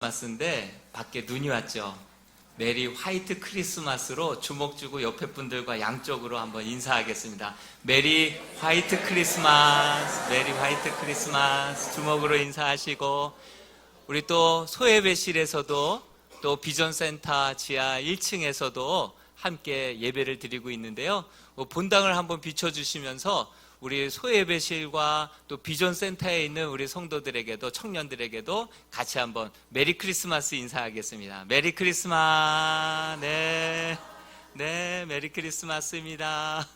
크리스마스인데 밖에 눈이 왔죠. 메리 화이트 크리스마스로 주목 주고 옆에 분들과 양쪽으로 한번 인사하겠습니다. 메리 화이트 크리스마스, 메리 화이트 크리스마스 주목으로 인사하시고, 우리 또 소예배실에서도 또 비전센터 지하 1층에서도 함께 예배를 드리고 있는데요. 본당을 한번 비춰주시면서 우리 소예배실과 또 비전센터에 있는 우리 성도들에게도, 청년들에게도 같이 한번 메리 크리스마스 인사하겠습니다. 메리 크리스마스. 네, 메리 크리스마스입니다.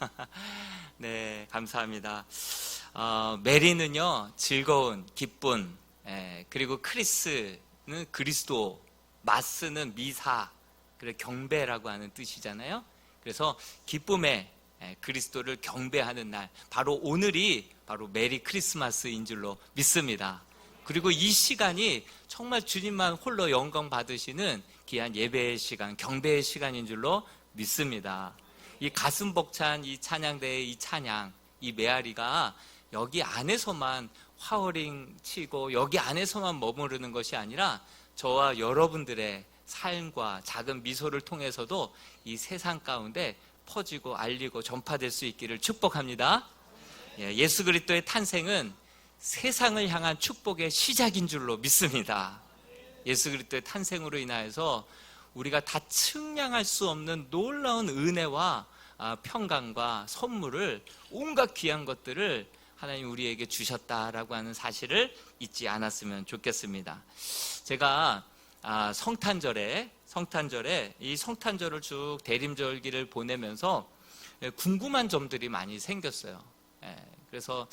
네, 감사합니다. 메리는요, 즐거운, 기쁨, 그리고 크리스는 그리스도, 마스는 미사, 그리고 경배라고 하는 뜻이잖아요. 그래서 기쁨의 그리스도를 경배하는 날, 바로 오늘이 바로 메리 크리스마스인 줄로 믿습니다. 그리고 이 시간이 정말 주님만 홀로 영광 받으시는 귀한 예배의 시간, 경배의 시간인 줄로 믿습니다. 이 가슴 벅찬 이 찬양대의 이 찬양, 이 메아리가 여기 안에서만 화어링 치고 여기 안에서만 머무르는 것이 아니라 저와 여러분들의 삶과 작은 미소를 통해서도 이 세상 가운데 퍼지고 알리고 전파될 수 있기를 축복합니다. 예수 그리스도의 탄생은 세상을 향한 축복의 시작인 줄로 믿습니다. 예수 그리스도의 탄생으로 인하여서 우리가 다 측량할 수 없는 놀라운 은혜와 평강과 선물을, 온갖 귀한 것들을 하나님 우리에게 주셨다라고 하는 사실을 잊지 않았으면 좋겠습니다. 제가 성탄절에 이 성탄절을 쭉 대림절기를 보내면서 궁금한 점들이 많이 생겼어요. 그래서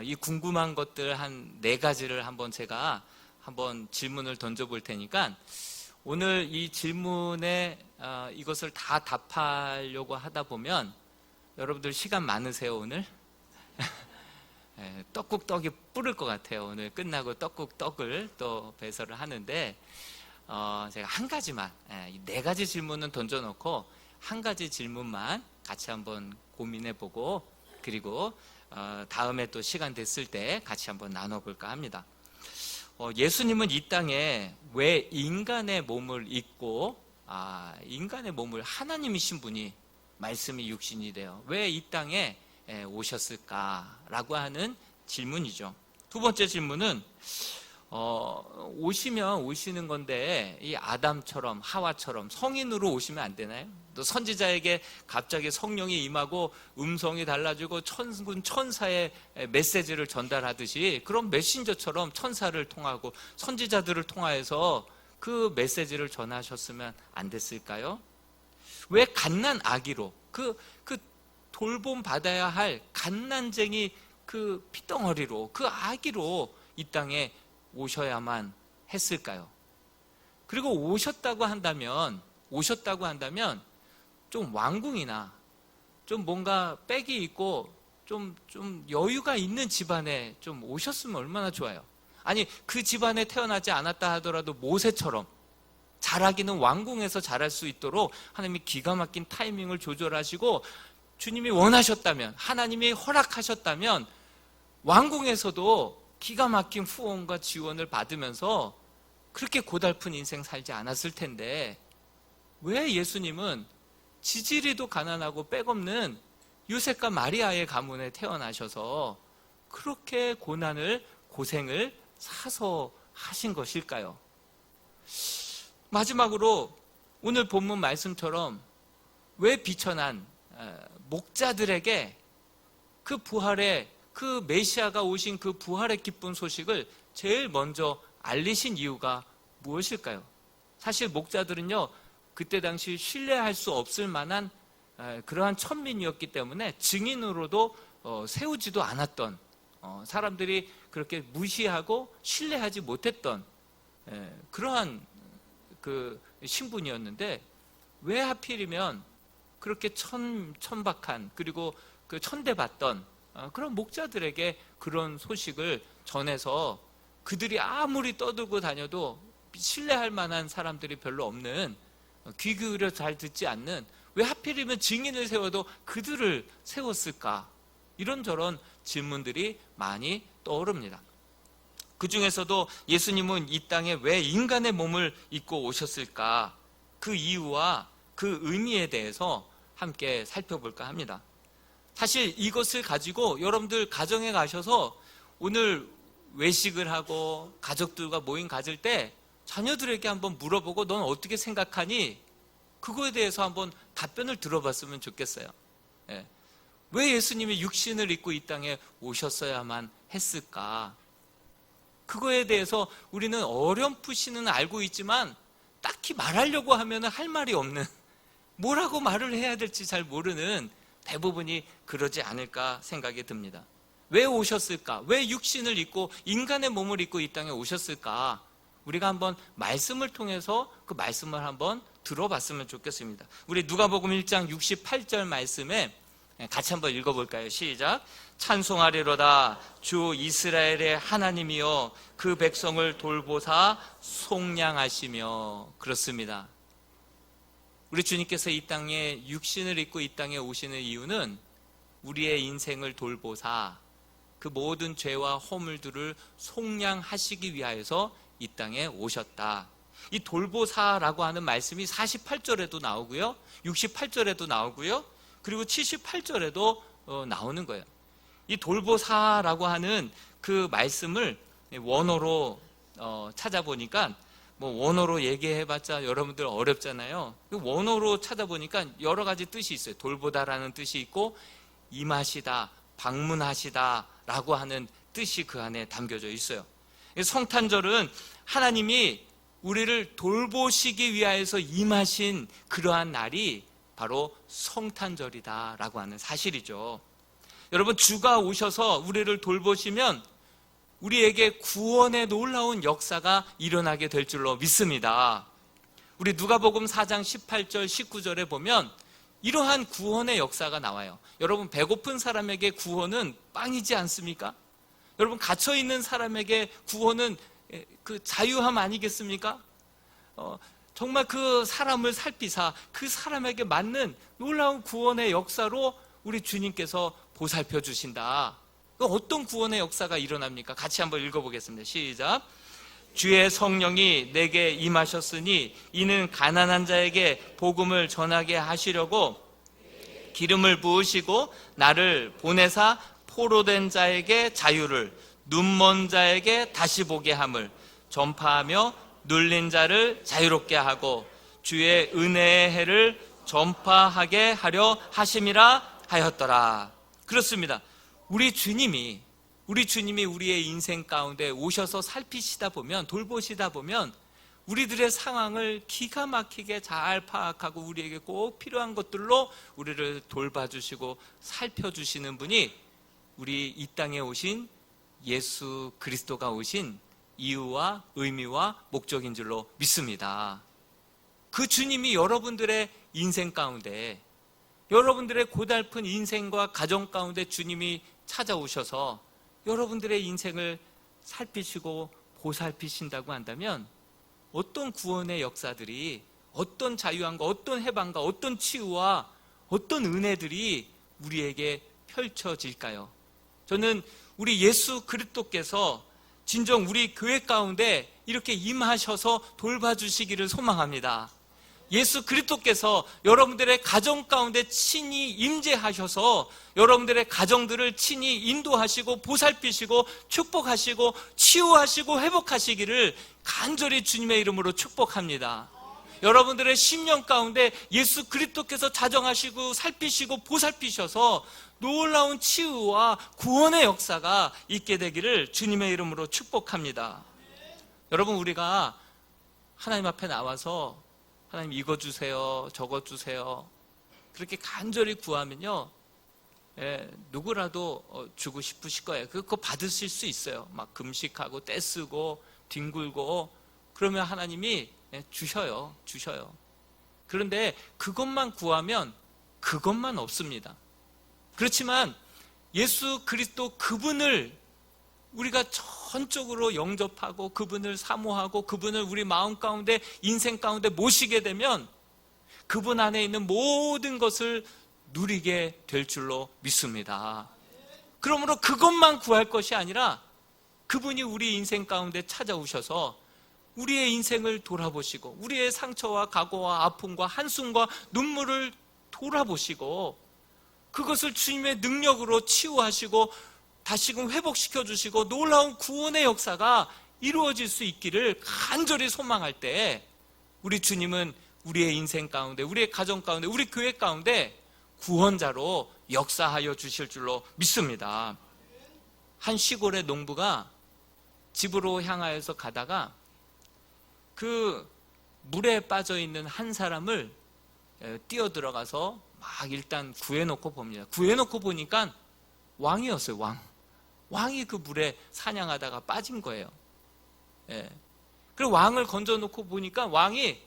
이 궁금한 것들 한 4가지를 한번 제가 한번 질문을 던져볼 테니까 오늘 이 질문에 이것을 다 답하려고 하다 보면 여러분들 시간 많으세요 오늘? 떡국떡이 뿌릴 것 같아요. 오늘 끝나고 떡국떡을 또 배설을 하는데 제가 한 가지만, 4가지 질문은 던져놓고 한 가지 질문만 같이 한번 고민해보고, 그리고 다음에 또 시간 됐을 때 같이 한번 나눠볼까 합니다. 예수님은 이 땅에 왜 인간의 몸을 입고, 인간의 몸을, 하나님이신 분이 말씀이 육신이 되어 왜 이 땅에 오셨을까라고 하는 질문이죠. 두 번째 질문은 오시면 오시는 건데 이 아담처럼 하와처럼 성인으로 오시면 안 되나요? 또 선지자에게 갑자기 성령이 임하고 음성이 달라지고 천군 천사의 메시지를 전달하듯이 그런 메신저처럼 천사를 통하고 선지자들을 통하여서 그 메시지를 전하셨으면 안 됐을까요? 왜 갓난 아기로, 그 돌봄 받아야 할 갓난쟁이 그 피덩어리로, 그 아기로 이 땅에 오셔야만 했을까요? 그리고 오셨다고 한다면 좀 왕궁이나 좀 뭔가 빽이 있고 좀 여유가 있는 집안에 좀 오셨으면 얼마나 좋아요. 아니, 그 집안에 태어나지 않았다 하더라도 모세처럼 자라기는 왕궁에서 자랄 수 있도록 하나님이 기가 막힌 타이밍을 조절하시고, 주님이 원하셨다면, 하나님이 허락하셨다면 왕궁에서도 기가 막힌 후원과 지원을 받으면서 그렇게 고달픈 인생 살지 않았을 텐데, 왜 예수님은 지지리도 가난하고 빽없는 요셉과 마리아의 가문에 태어나셔서 그렇게 고생을 사서 하신 것일까요? 마지막으로 오늘 본문 말씀처럼 왜 비천한 목자들에게 그 부활의, 그 메시아가 오신 그 부활의 기쁜 소식을 제일 먼저 알리신 이유가 무엇일까요? 사실 목자들은요, 그때 당시 신뢰할 수 없을 만한 그러한 천민이었기 때문에 증인으로도 세우지도 않았던, 사람들이 그렇게 무시하고 신뢰하지 못했던 그러한 그 신분이었는데, 왜 하필이면 그렇게 천박한, 그리고 그 천대받던 그런 목자들에게 그런 소식을 전해서 그들이 아무리 떠들고 다녀도 신뢰할 만한 사람들이 별로 없는, 귀 기울여 잘 듣지 않는, 왜 하필이면 증인을 세워도 그들을 세웠을까? 이런저런 질문들이 많이 떠오릅니다. 그 중에서도 예수님은 이 땅에 왜 인간의 몸을 입고 오셨을까? 그 이유와 그 의미에 대해서 함께 살펴볼까 합니다. 사실 이것을 가지고 여러분들 가정에 가셔서 오늘 외식을 하고 가족들과 모임 가질 때 자녀들에게 한번 물어보고 넌 어떻게 생각하니? 그거에 대해서 한번 답변을 들어봤으면 좋겠어요. 예. 왜 예수님이 육신을 입고 이 땅에 오셨어야만 했을까? 그거에 대해서 우리는 어렴풋이는 알고 있지만 딱히 말하려고 하면 할 말이 없는, 뭐라고 말을 해야 될지 잘 모르는 대부분이 그러지 않을까 생각이 듭니다. 왜 오셨을까? 왜 육신을 입고 인간의 몸을 입고 이 땅에 오셨을까? 우리가 한번 말씀을 통해서 그 말씀을 한번 들어봤으면 좋겠습니다. 우리 누가복음 1장 68절 말씀에 같이 한번 읽어볼까요? 시작. 찬송하리로다 주 이스라엘의 하나님이여 그 백성을 돌보사 속량하시며. 그렇습니다. 우리 주님께서 이 땅에 육신을 입고 이 땅에 오시는 이유는 우리의 인생을 돌보사 그 모든 죄와 허물들을 속량하시기 위하여서 이 땅에 오셨다. 이 돌보사라고 하는 말씀이 48절에도 나오고요, 68절에도 나오고요, 그리고 78절에도 나오는 거예요. 이 돌보사라고 하는 그 말씀을 원어로 찾아보니까, 뭐 원어로 얘기해봤자 여러분들 어렵잖아요. 원어로 찾아보니까 여러 가지 뜻이 있어요. 돌보다라는 뜻이 있고, 임하시다, 방문하시다 라고 하는 뜻이 그 안에 담겨져 있어요. 성탄절은 하나님이 우리를 돌보시기 위하여서 임하신 그러한 날이 바로 성탄절이다 라고 하는 사실이죠. 여러분, 주가 오셔서 우리를 돌보시면 우리에게 구원의 놀라운 역사가 일어나게 될 줄로 믿습니다. 우리 누가복음 4장 18절 19절에 보면 이러한 구원의 역사가 나와요. 여러분, 배고픈 사람에게 구원은 빵이지 않습니까? 여러분, 갇혀있는 사람에게 구원은 그 자유함 아니겠습니까? 정말 그 사람을 살피사 그 사람에게 맞는 놀라운 구원의 역사로 우리 주님께서 보살펴 주신다. 어떤 구원의 역사가 일어납니까? 같이 한번 읽어보겠습니다. 시작. 주의 성령이 내게 임하셨으니 이는 가난한 자에게 복음을 전하게 하시려고 기름을 부으시고 나를 보내사 포로된 자에게 자유를, 눈먼 자에게 다시 보게 함을, 전파하며 눌린 자를 자유롭게 하고 주의 은혜의 해를 전파하게 하려 하심이라 하였더라. 그렇습니다. 우리 주님이 우리의 인생 가운데 오셔서 살피시다 보면, 돌보시다 보면 우리들의 상황을 기가 막히게 잘 파악하고 우리에게 꼭 필요한 것들로 우리를 돌봐주시고 살펴주시는 분이 우리 이 땅에 오신 예수 그리스도가 오신 이유와 의미와 목적인 줄로 믿습니다. 그 주님이 여러분들의 인생 가운데, 여러분들의 고달픈 인생과 가정 가운데 주님이 찾아오셔서 여러분들의 인생을 살피시고 보살피신다고 한다면 어떤 구원의 역사들이, 어떤 자유함과 어떤 해방과 어떤 치유와 어떤 은혜들이 우리에게 펼쳐질까요? 저는 우리 예수 그리스도께서 진정 우리 교회 가운데 이렇게 임하셔서 돌봐주시기를 소망합니다. 예수 그리스도께서 여러분들의 가정 가운데 친히 임재하셔서 여러분들의 가정들을 친히 인도하시고 보살피시고 축복하시고 치유하시고 회복하시기를 간절히 주님의 이름으로 축복합니다. 여러분들의 심령 가운데 예수 그리스도께서 자정하시고 살피시고 보살피셔서 놀라운 치유와 구원의 역사가 있게 되기를 주님의 이름으로 축복합니다. 여러분, 우리가 하나님 앞에 나와서 하나님 이거 주세요, 저거 주세요, 그렇게 간절히 구하면요, 누구라도 주고 싶으실 거예요. 그거 받으실 수 있어요. 막 금식하고 떼쓰고 뒹굴고 그러면 하나님이 주셔요. 그런데 그것만 구하면 그것만 없습니다. 그렇지만 예수 그리스도 그분을 우리가 전적으로 영접하고 그분을 사모하고 그분을 우리 마음 가운데, 인생 가운데 모시게 되면 그분 안에 있는 모든 것을 누리게 될 줄로 믿습니다. 그러므로 그것만 구할 것이 아니라 그분이 우리 인생 가운데 찾아오셔서 우리의 인생을 돌아보시고 우리의 상처와 각오와 아픔과 한숨과 눈물을 돌아보시고 그것을 주님의 능력으로 치유하시고 다시금 회복시켜 주시고 놀라운 구원의 역사가 이루어질 수 있기를 간절히 소망할 때 우리 주님은 우리의 인생 가운데, 우리의 가정 가운데, 우리 교회 가운데 구원자로 역사하여 주실 줄로 믿습니다. 한 시골의 농부가 집으로 향하여서 가다가 그 물에 빠져 있는 한 사람을 뛰어들어가서 막 일단 구해놓고 봅니다. 구해놓고 보니까 왕이었어요. 왕이 그 물에 사냥하다가 빠진 거예요. 그리고 왕을 건져놓고 보니까 왕이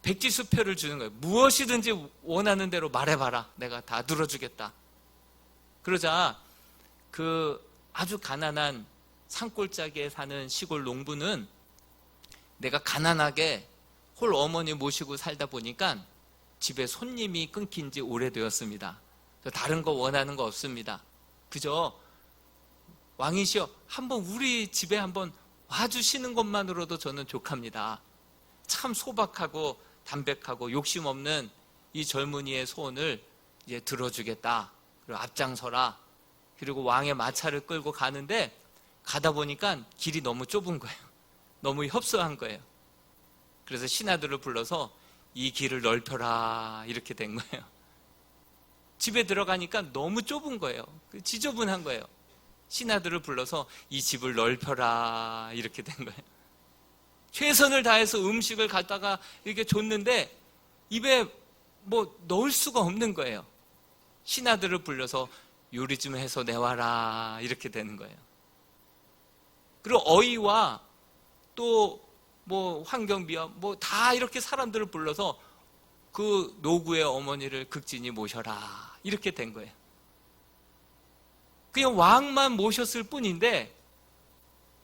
백지수표를 주는 거예요. 무엇이든지 원하는 대로 말해봐라. 내가 다 들어주겠다. 그러자 그 아주 가난한 산골짜기에 사는 시골 농부는 내가 가난하게 홀 어머니 모시고 살다 보니까 집에 손님이 끊긴 지 오래되었습니다. 다른 거 원하는 거 없습니다. 그저 왕이시여 한번 우리 집에 한번 와주시는 것만으로도 저는 족합니다. 참 소박하고 담백하고 욕심 없는 이 젊은이의 소원을 이제 들어주겠다. 그리고 앞장서라. 그리고 왕의 마차를 끌고 가는데 가다 보니까 길이 너무 좁은 거예요. 너무 협소한 거예요. 그래서 신하들을 불러서 이 길을 넓혀라 이렇게 된 거예요. 집에 들어가니까 너무 좁은 거예요. 지저분한 거예요. 신하들을 불러서 이 집을 넓혀라 이렇게 된 거예요. 최선을 다해서 음식을 갖다가 이렇게 줬는데 입에 뭐 넣을 수가 없는 거예요. 신하들을 불러서 요리 좀 해서 내와라 이렇게 되는 거예요. 그리고 어이와 또 뭐 환경비와 뭐 다 이렇게 사람들을 불러서 그 노구의 어머니를 극진히 모셔라 이렇게 된 거예요. 그냥 왕만 모셨을 뿐인데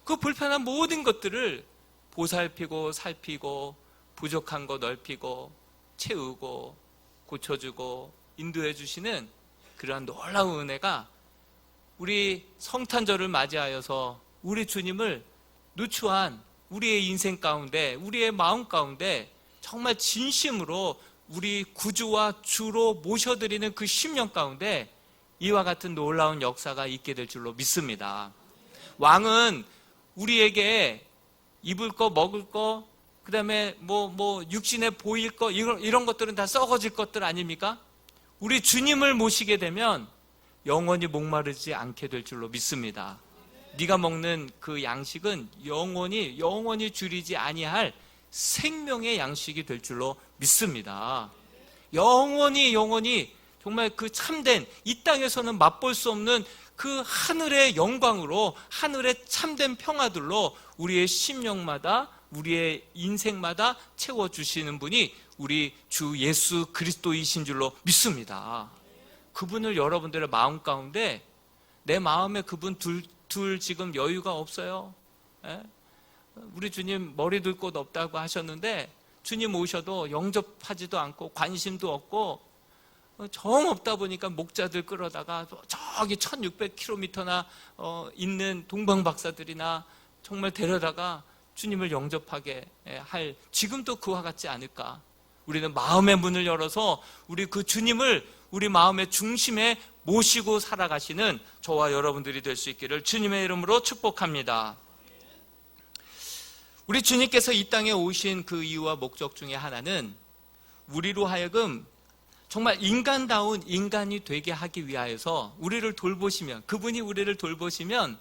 그 불편한 모든 것들을 보살피고 살피고 부족한 거 넓히고 채우고 고쳐주고 인도해 주시는 그러한 놀라운 은혜가 우리 성탄절을 맞이하여서 우리 주님을 누추한 우리의 인생 가운데 우리의 마음 가운데 정말 진심으로 우리 구주와 주로 모셔드리는 그 심령 가운데 이와 같은 놀라운 역사가 있게 될 줄로 믿습니다. 왕은 우리에게 입을 거 먹을 거 그 다음에 뭐 육신에 보일 거 이런 것들은 다 썩어질 것들 아닙니까? 우리 주님을 모시게 되면 영원히 목마르지 않게 될 줄로 믿습니다. 네가 먹는 그 양식은 영원히 줄이지 아니할 생명의 양식이 될 줄로 믿습니다. 영원히 정말 그 참된 이 땅에서는 맛볼 수 없는 그 하늘의 영광으로 하늘의 참된 평화들로 우리의 심령마다 우리의 인생마다 채워주시는 분이 우리 주 예수 그리스도이신 줄로 믿습니다. 그분을 여러분들의 마음 가운데 내 마음에 그분 둘 지금 여유가 없어요. 우리 주님 머리 둘 곳 없다고 하셨는데 주님 오셔도 영접하지도 않고 관심도 없고 정 없다 보니까 목자들 끌어다가 저기 1600km나 있는 동방박사들이나 정말 데려다가 주님을 영접하게 할 지금도 그와 같지 않을까. 우리는 마음의 문을 열어서 우리 그 주님을 우리 마음의 중심에 모시고 살아가시는 저와 여러분들이 될 수 있기를 주님의 이름으로 축복합니다. 우리 주님께서 이 땅에 오신 그 이유와 목적 중에 하나는 우리로 하여금 정말 인간다운 인간이 되게 하기 위하여서 우리를 돌보시면 그분이 우리를 돌보시면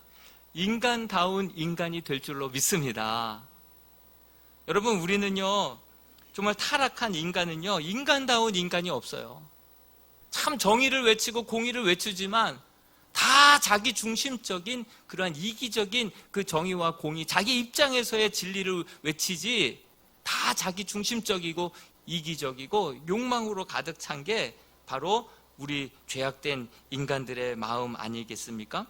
인간다운 인간이 될 줄로 믿습니다. 여러분 우리는요 정말 타락한 인간은요 인간다운 인간이 없어요. 참 정의를 외치고 공의를 외치지만 다 자기 중심적인 그러한 이기적인 그 정의와 공의 자기 입장에서의 진리를 외치지 다 자기 중심적이고 이기적이고 욕망으로 가득 찬 게 바로 우리 죄악된 인간들의 마음 아니겠습니까?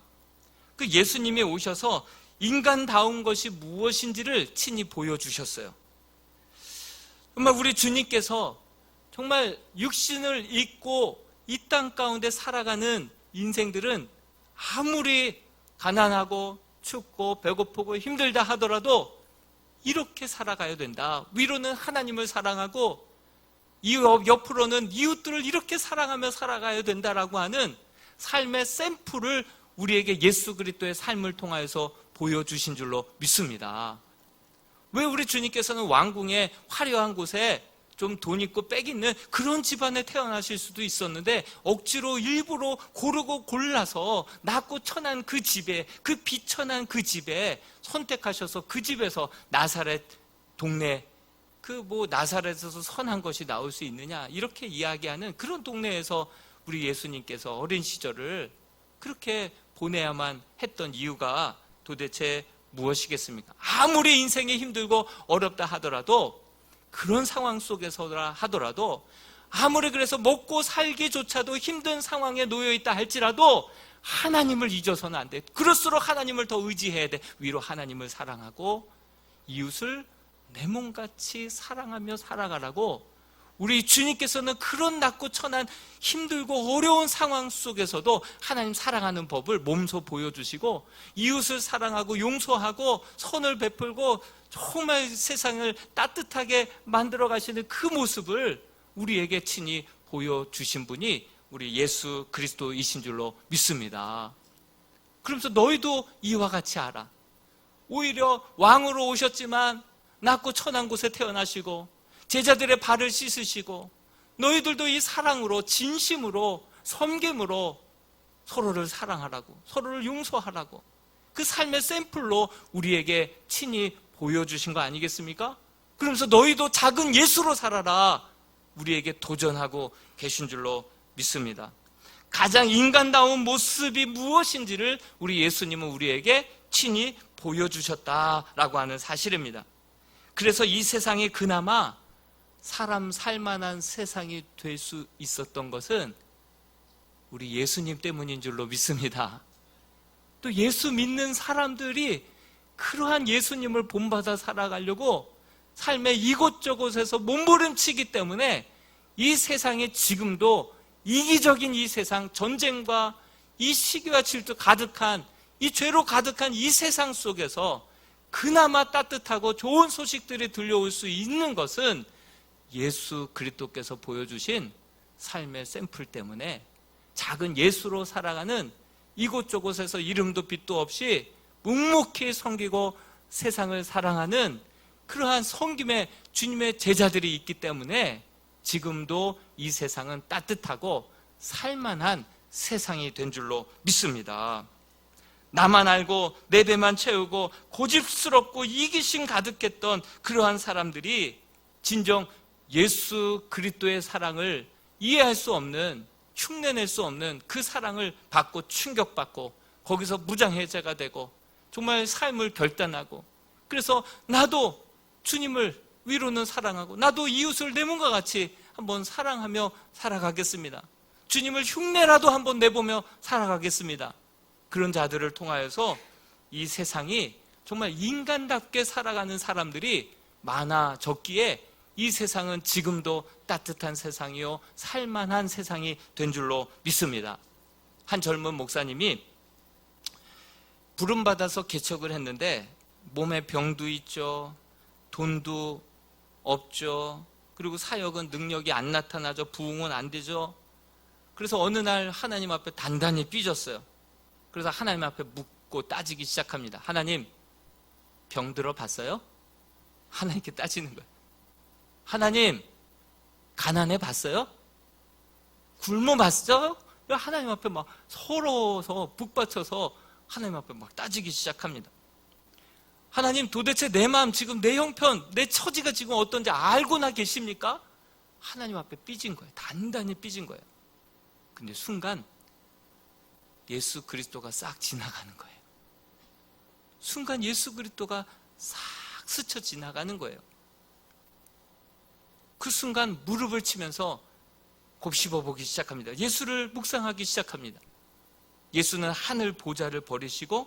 그 예수님이 오셔서 인간다운 것이 무엇인지를 친히 보여주셨어요. 정말 우리 주님께서 정말 육신을 입고 이 땅 가운데 살아가는 인생들은 아무리 가난하고 춥고 배고프고 힘들다 하더라도 이렇게 살아가야 된다. 위로는 하나님을 사랑하고 옆으로는 이웃들을 이렇게 사랑하며 살아가야 된다라고 하는 삶의 샘플을 우리에게 예수 그리스도의 삶을 통하여서 보여주신 줄로 믿습니다. 왜 우리 주님께서는 왕궁의 화려한 곳에 좀 돈 있고 빽 있는 그런 집안에 태어나실 수도 있었는데 억지로 일부러 고르고 골라서 낮고 천한 그 집에, 그 비천한 그 집에 선택하셔서 그 집에서 나사렛 동네, 나사렛에서 선한 것이 나올 수 있느냐 이렇게 이야기하는 그런 동네에서 우리 예수님께서 어린 시절을 그렇게 보내야만 했던 이유가 도대체 무엇이겠습니까? 아무리 인생이 힘들고 어렵다 하더라도, 그런 상황 속에서라 하더라도, 아무리 그래서 먹고 살기조차도 힘든 상황에 놓여 있다 할지라도 하나님을 잊어서는 안 돼. 그럴수록 하나님을 더 의지해야 돼. 위로 하나님을 사랑하고 이웃을 내 몸같이 사랑하며 살아가라고 우리 주님께서는 그런 낮고 천한 힘들고 어려운 상황 속에서도 하나님 사랑하는 법을 몸소 보여주시고 이웃을 사랑하고 용서하고 선을 베풀고 정말 세상을 따뜻하게 만들어 가시는 그 모습을 우리에게 친히 보여주신 분이 우리 예수 그리스도이신 줄로 믿습니다. 그러면서 너희도 이와 같이 알아. 오히려 왕으로 오셨지만 낮고 천한 곳에 태어나시고 제자들의 발을 씻으시고 너희들도 이 사랑으로 진심으로 섬김으로 서로를 사랑하라고, 서로를 용서하라고 그 삶의 샘플로 우리에게 친히 보여주신 거 아니겠습니까? 그러면서 너희도 작은 예수로 살아라 우리에게 도전하고 계신 줄로 믿습니다. 가장 인간다운 모습이 무엇인지를 우리 예수님은 우리에게 친히 보여주셨다라고 하는 사실입니다. 그래서 이 세상이 그나마 사람 살만한 세상이 될 수 있었던 것은 우리 예수님 때문인 줄로 믿습니다. 또 예수 믿는 사람들이 그러한 예수님을 본받아 살아가려고 삶의 이곳저곳에서 몸부림치기 때문에 이 세상에 지금도 이기적인 이 세상, 전쟁과 이 시기와 질투 가득한 이 죄로 가득한 이 세상 속에서 그나마 따뜻하고 좋은 소식들이 들려올 수 있는 것은 예수 그리스도께서 보여주신 삶의 샘플 때문에 작은 예수로 살아가는 이곳저곳에서 이름도 빛도 없이 묵묵히 섬기고 세상을 사랑하는 그러한 섬김의 주님의 제자들이 있기 때문에 지금도 이 세상은 따뜻하고 살만한 세상이 된 줄로 믿습니다. 나만 알고 내 배만 채우고 고집스럽고 이기심 가득했던 그러한 사람들이 진정 예수 그리스도의 사랑을 이해할 수 없는, 흉내낼 수 없는 그 사랑을 받고 충격받고 거기서 무장해제가 되고 정말 삶을 결단하고, 그래서 나도 주님을 위로는 사랑하고 나도 이웃을 내 몸과 같이 한번 사랑하며 살아가겠습니다. 주님을 흉내라도 한번 내보며 살아가겠습니다. 그런 자들을 통하여서 이 세상이 정말 인간답게 살아가는 사람들이 많아졌기에 이 세상은 지금도 따뜻한 세상이요 살만한 세상이 된 줄로 믿습니다. 한 젊은 목사님이 부름받아서 개척을 했는데 몸에 병도 있죠, 돈도 없죠, 그리고 사역은 능력이 안 나타나죠, 부흥은 안 되죠. 그래서 어느 날 하나님 앞에 단단히 삐졌어요. 그래서 하나님 앞에 묻고 따지기 시작합니다. 하나님, 병 들어봤어요? 하나님께 따지는 거예요. 하나님, 가난해 봤어요? 굶어 봤어요? 하나님 앞에 막 서러워서 북받쳐서 하나님 앞에 막 따지기 시작합니다. 하나님, 도대체 내 마음, 지금 내 형편, 내 처지가 지금 어떤지 알고나 계십니까? 하나님 앞에 삐진 거예요. 단단히 삐진 거예요. 근데 순간 예수 그리스도가 싹 지나가는 거예요. 순간 예수 그리스도가 싹 스쳐 지나가는 거예요. 그 순간 무릎을 치면서 곱씹어 보기 시작합니다. 예수를 묵상하기 시작합니다. 예수는 하늘 보좌를 버리시고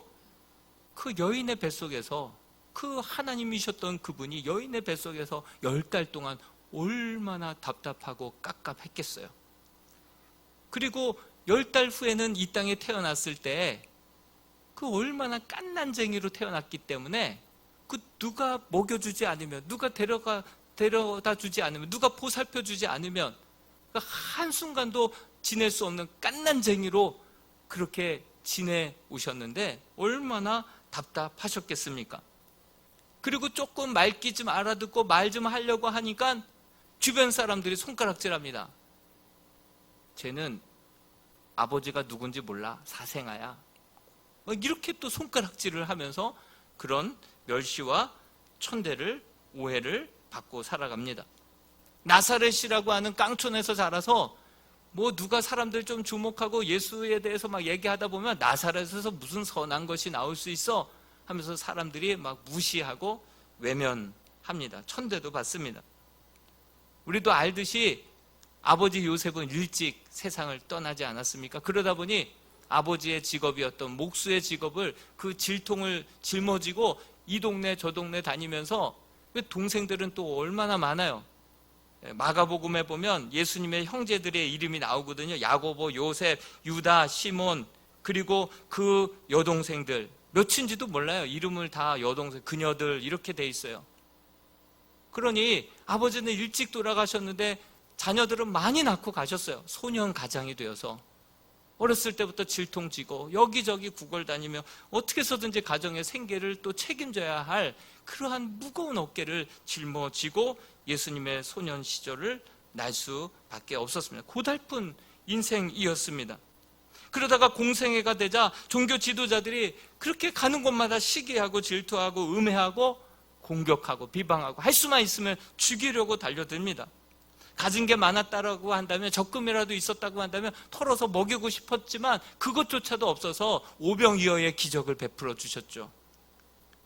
그 여인의 뱃속에서, 그 하나님이셨던 그분이 여인의 뱃속에서 10달 동안 얼마나 답답하고 깝깝했겠어요. 그리고 10달 후에는 이 땅에 태어났을 때 그 얼마나 깐난쟁이로 태어났기 때문에 그 누가 먹여주지 않으면, 누가 데려다 주지 않으면, 누가 보살펴 주지 않으면 그 한순간도 지낼 수 없는 깐난쟁이로 그렇게 지내오셨는데 얼마나 답답하셨겠습니까? 그리고 조금 말귀 좀 알아듣고 말 좀 하려고 하니까 주변 사람들이 손가락질합니다. 쟤는 아버지가 누군지 몰라, 사생아야. 이렇게 또 손가락질을 하면서 그런 멸시와 천대를, 오해를 받고 살아갑니다. 나사렛이라고 하는 깡촌에서 자라서 누가 사람들 좀 주목하고 예수에 대해서 막 얘기하다 보면 나사렛에서 무슨 선한 것이 나올 수 있어 하면서 사람들이 막 무시하고 외면합니다. 천대도 받습니다. 우리도 알듯이 아버지 요셉은 일찍 세상을 떠나지 않았습니까? 그러다 보니 아버지의 직업이었던 목수의 직업을, 그 질통을 짊어지고 이 동네 저 동네 다니면서, 동생들은 또 얼마나 많아요. 마가복음에 보면 예수님의 형제들의 이름이 나오거든요. 야고보, 요셉, 유다, 시몬, 그리고 그 여동생들, 몇인지도 몰라요. 이름을 다 여동생, 그녀들 이렇게 돼 있어요. 그러니 아버지는 일찍 돌아가셨는데 자녀들은 많이 낳고 가셨어요. 소년 가장이 되어서 어렸을 때부터 질통지고 여기저기 구걸다니며 어떻게 해서든지 가정의 생계를 또 책임져야 할 그러한 무거운 어깨를 짊어지고 예수님의 소년 시절을 날 수밖에 없었습니다. 고달픈 인생이었습니다. 그러다가 공생애가 되자 종교 지도자들이 그렇게 가는 곳마다 시기하고 질투하고 음해하고 공격하고 비방하고 할 수만 있으면 죽이려고 달려듭니다. 가진 게 많았다고 한다면, 적금이라도 있었다고 한다면 털어서 먹이고 싶었지만 그것조차도 없어서 오병이어의 기적을 베풀어 주셨죠.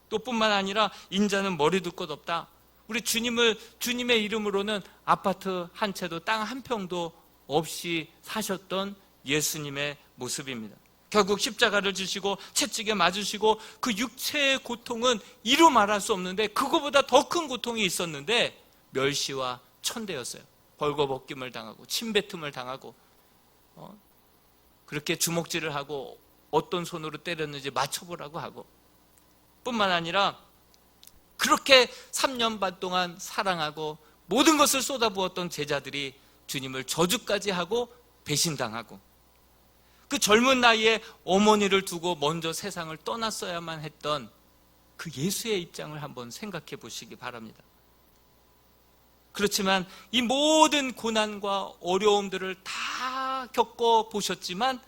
또 뿐만 아니라 인자는 머리둘 것 없다. 우리 주님의 이름으로는 아파트 한 채도 땅 한 평도 없이 사셨던 예수님의 모습입니다. 결국 십자가를 지시고 채찍에 맞으시고 그 육체의 고통은 이루 말할 수 없는데 그거보다 더 큰 고통이 있었는데 멸시와 천대였어요. 벌거벗김을 당하고 침뱉음을 당하고 그렇게 주먹질을 하고 어떤 손으로 때렸는지 맞춰보라고 하고, 뿐만 아니라 그렇게 3년 반 동안 사랑하고 모든 것을 쏟아부었던 제자들이 주님을 저주까지 하고 배신당하고, 그 젊은 나이에 어머니를 두고 먼저 세상을 떠났어야만 했던 그 예수의 입장을 한번 생각해 보시기 바랍니다. 그렇지만 이 모든 고난과 어려움들을 다 겪어보셨지만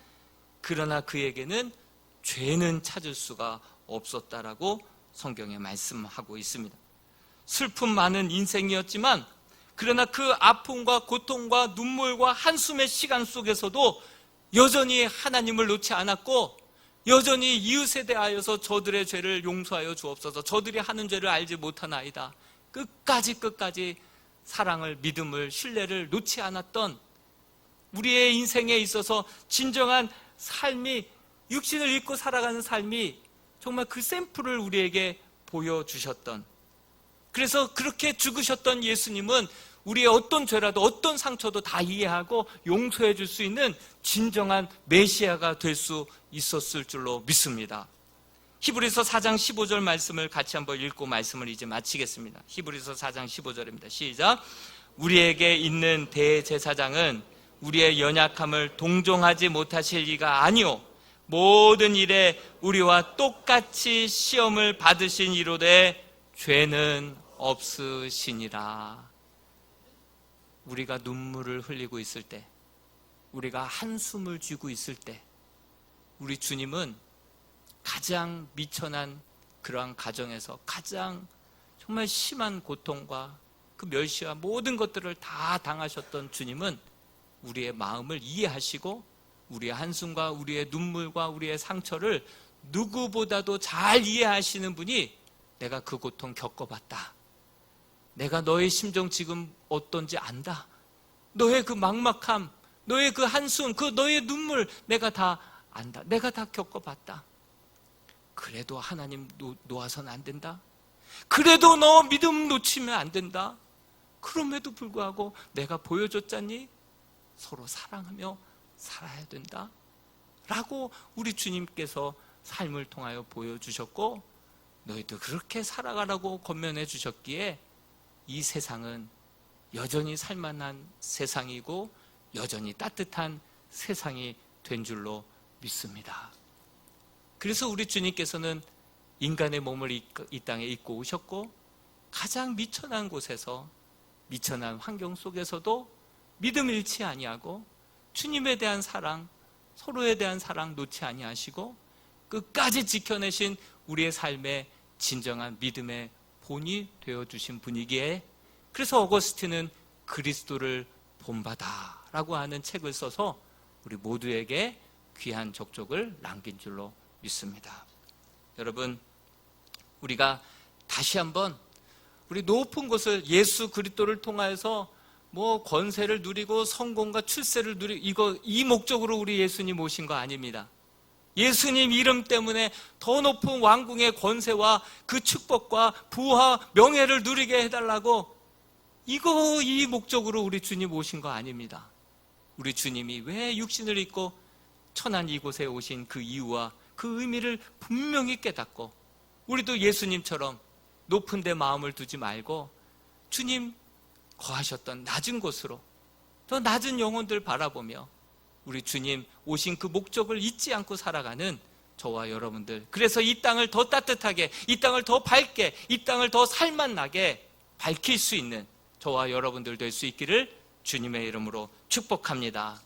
그러나 그에게는 죄는 찾을 수가 없었다라고 성경에 말씀하고 있습니다. 슬픔 많은 인생이었지만 그러나 그 아픔과 고통과 눈물과 한숨의 시간 속에서도 여전히 하나님을 놓지 않았고 여전히 이웃에 대하여서 저들의 죄를 용서하여 주옵소서, 저들이 하는 죄를 알지 못하나이다, 끝까지 사랑을, 믿음을, 신뢰를 놓지 않았던, 우리의 인생에 있어서 진정한 삶이, 육신을 입고 살아가는 삶이 정말 그 샘플을 우리에게 보여주셨던, 그래서 그렇게 죽으셨던 예수님은 우리의 어떤 죄라도 어떤 상처도 다 이해하고 용서해 줄 수 있는 진정한 메시아가 될 수 있었을 줄로 믿습니다. 히브리서 4장 15절 말씀을 같이 한번 읽고 말씀을 이제 마치겠습니다. 히브리서 4장 15절입니다. 시작. 우리에게 있는 대제사장은 우리의 연약함을 동정하지 못하실 이가 아니오, 모든 일에 우리와 똑같이 시험을 받으신 이로되 죄는 없으시니라. 우리가 눈물을 흘리고 있을 때, 우리가 한숨을 쥐고 있을 때, 우리 주님은 가장 미천한 그러한 가정에서 가장 정말 심한 고통과 그 멸시와 모든 것들을 다 당하셨던 주님은 우리의 마음을 이해하시고 우리의 한숨과 우리의 눈물과 우리의 상처를 누구보다도 잘 이해하시는 분이, 내가 그 고통 겪어봤다, 내가 너의 심정 지금 어떤지 안다, 너의 그 막막함, 너의 그 한숨, 그 너의 눈물 내가 다 안다, 내가 다 겪어봤다. 그래도 하나님 놓아서는 안 된다, 그래도 너 믿음 놓치면 안 된다, 그럼에도 불구하고 내가 보여줬잖니, 서로 사랑하며 살아야 된다 라고 우리 주님께서 삶을 통하여 보여주셨고 너희도 그렇게 살아가라고 권면해 주셨기에 이 세상은 여전히 살만한 세상이고 여전히 따뜻한 세상이 된 줄로 믿습니다. 그래서 우리 주님께서는 인간의 몸을 이 땅에 입고 오셨고 가장 미천한 곳에서 미천한 환경 속에서도 믿음 잃지 아니하고 주님에 대한 사랑, 서로에 대한 사랑 놓지 아니하시고 끝까지 지켜내신 우리의 삶의 진정한 믿음의 본이 되어주신 분이기에 그래서 어거스틴은 그리스도를 본받아라고 하는 책을 써서 우리 모두에게 귀한 족족을 남긴 줄로 믿습니다. 여러분, 우리가 다시 한번 우리 높은 곳을 예수 그리스도를 통하여서 권세를 누리고 성공과 출세를 누리고 이 목적으로 우리 예수님 오신 거 아닙니다. 예수님 이름 때문에 더 높은 왕궁의 권세와 그 축복과 부와 명예를 누리게 해달라고 이 목적으로 우리 주님 오신 거 아닙니다. 우리 주님이 왜 육신을 입고 천한 이곳에 오신 그 이유와 그 의미를 분명히 깨닫고 우리도 예수님처럼 높은 데 마음을 두지 말고 주님 거하셨던 낮은 곳으로 더 낮은 영혼들 바라보며 우리 주님 오신 그 목적을 잊지 않고 살아가는 저와 여러분들, 그래서 이 땅을 더 따뜻하게, 이 땅을 더 밝게, 이 땅을 더 살맛나게 밝힐 수 있는 저와 여러분들 될 수 있기를 주님의 이름으로 축복합니다.